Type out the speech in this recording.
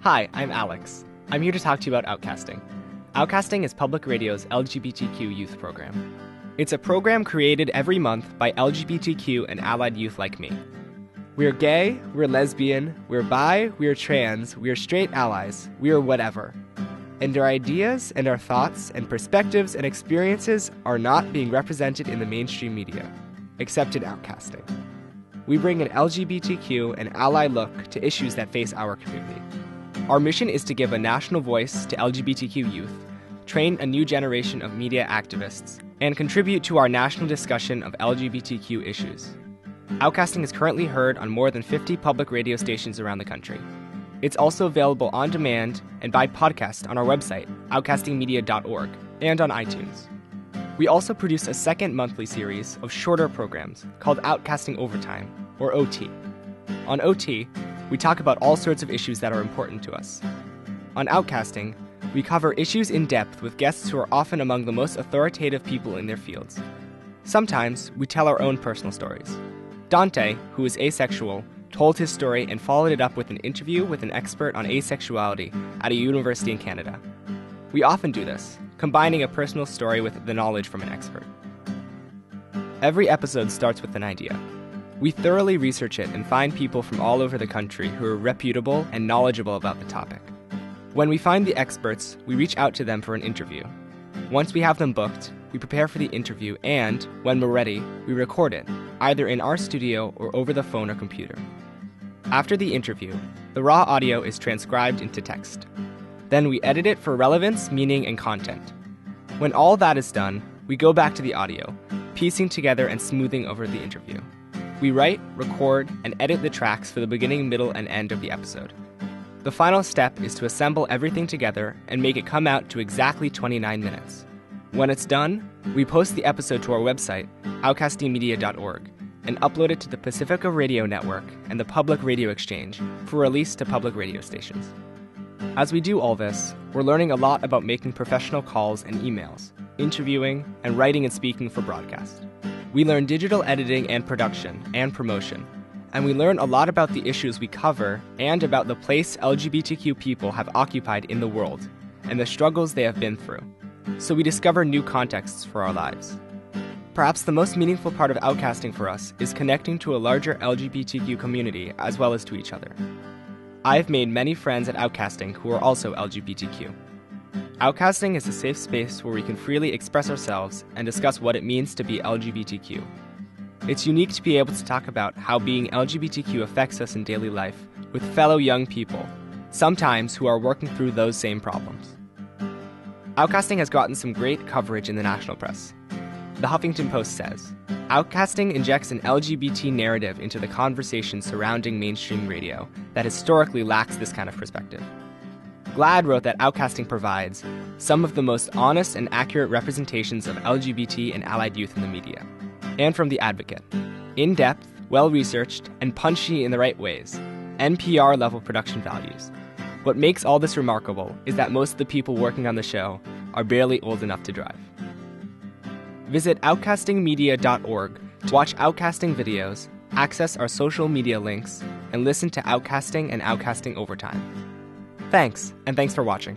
Hi, I'm Alex. I'm here to talk to you about OutCasting. OutCasting is public radio's LGBTQ youth program. It's a program created every month by LGBTQ and allied youth like me. We're gay, we're lesbian, we're bi, we're trans, we're straight allies, we're whatever. And our ideas and our thoughts and perspectives and experiences are not being represented in the mainstream media, except in OutCasting. We bring an LGBTQ and ally look to issues that face our community. Our mission is to give a national voice to LGBTQ youth, train a new generation of media activists, and contribute to our national discussion of LGBTQ issues. OutCasting is currently heard on more than 50 public radio stations around the country. It's also available on demand and by podcast on our website, OutCastingMedia.org, and on iTunes. We also produce a second monthly series of shorter programs called OutCasting Overtime, or OT. On OT, we talk about all sorts of issues that are important to us. On OutCasting, we cover issues in depth with guests who are often among the most authoritative people in their fields. Sometimes, we tell our own personal stories. Dante, who is asexual, told his story and followed it up with an interview with an expert on asexuality at a university in Canada. We often do this, combining a personal story with the knowledge from an expert. Every episode starts with an idea. We thoroughly research it and find people from all over the country who are reputable and knowledgeable about the topic. When we find the experts, we reach out to them for an interview. Once we have them booked, we prepare for the interview and, when we're ready, we record it, either in our studio or over the phone or computer. After the interview, the raw audio is transcribed into text. Then we edit it for relevance, meaning, and content. When all that is done, we go back to the audio, piecing together and smoothing over the interview. We write, record, and edit the tracks for the beginning, middle, and end of the episode. The final step is to assemble everything together and make it come out to exactly 29 minutes. When it's done, we post the episode to our website, OutCastingMedia.org, and upload it to the Pacifica Radio Network and the Public Radio Exchange for release to public radio stations. As we do all this, we're learning a lot about making professional calls and emails, interviewing, and writing and speaking for broadcast. We learn digital editing and production and promotion, and we learn a lot about the issues we cover and about the place LGBTQ people have occupied in the world and the struggles they have been through. So we discover new contexts for our lives. Perhaps the most meaningful part of OutCasting for us is connecting to a larger LGBTQ community as well as to each other. I've made many friends at OutCasting who are also LGBTQ. OutCasting is a safe space where we can freely express ourselves and discuss what it means to be LGBTQ. It's unique to be able to talk about how being LGBTQ affects us in daily life with fellow young people, sometimes who are working through those same problems. OutCasting has gotten some great coverage in the national press. The Huffington Post says, OutCasting injects an LGBT narrative into the conversation surrounding mainstream radio that historically lacks this kind of perspective. GLAAD wrote that OutCasting provides some of the most honest and accurate representations of LGBT and allied youth in the media. And from The Advocate, in-depth, well-researched, and punchy in the right ways, NPR-level production values. What makes all this remarkable is that most of the people working on the show are barely old enough to drive. Visit OutCastingMedia.org to watch OutCasting videos, access our social media links, and listen to OutCasting and OutCasting Overtime. Thanks, and thanks for watching.